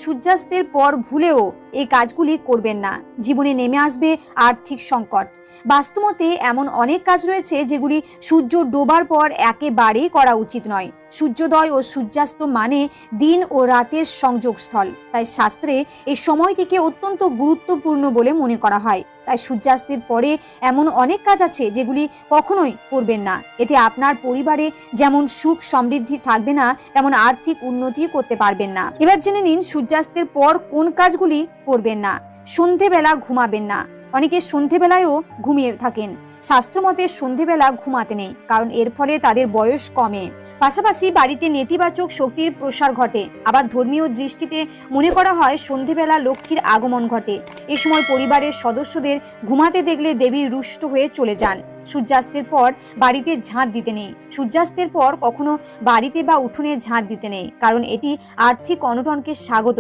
সূর্যাস্তের পর ভুলেও এই কাজগুলি করবেন না, জীবনে নেমে আসবে আর্থিক সংকট। বাস্তুমতে এমন অনেক কাজ রয়েছে যেগুলি সূর্য ডোবার পর একেবারেই করা উচিত নয়। সূর্যোদয় ও সূর্যাস্ত মানে দিন ও রাতের সংযোগস্থল, তাই শাস্ত্রে এই সময়টিকে অত্যন্ত গুরুত্বপূর্ণ বলে মনে করা হয়। তাই সূর্যাস্তের পরে এমন অনেক কাজ আছে যেগুলি কখনোই করবেন না। এতে আপনার পরিবারে যেমন সুখ সমৃদ্ধি থাকবে না, তেমন আর্থিক উন্নতি করতে পারবেন না। এবার জেনে নিন সূর্যাস্তের পর কোন কাজগুলি করবেন না। সন্ধেবেলা ঘুমাবেন না। অনেকে সন্ধেবেলায়ও ঘুমিয়ে থাকেন। শাস্ত্রমতে সন্ধেবেলা ঘুমাতে নেই, কারণ এর ফলে তাদের বয়স কমে। পাশাপাশি বাড়িতে নেতিবাচক শক্তির প্রসার ঘটে। আবার ধর্মীয় দৃষ্টিতে মনে করা হয় সন্ধেবেলা লক্ষ্মীর আগমন ঘটে। এ সময় পরিবারের সদস্যদের ঘুমাতে দেখলে দেবী রুষ্ট হয়ে চলে যান। সূর্যাস্তের পর বাড়িতে ঝাঁট দিতে নেই। সূর্যাস্তের পর কখনো বাড়িতে বা উঠোনে ঝাঁট দিতে নেই, কারণ এটি আর্থিক অনটনকে স্বাগত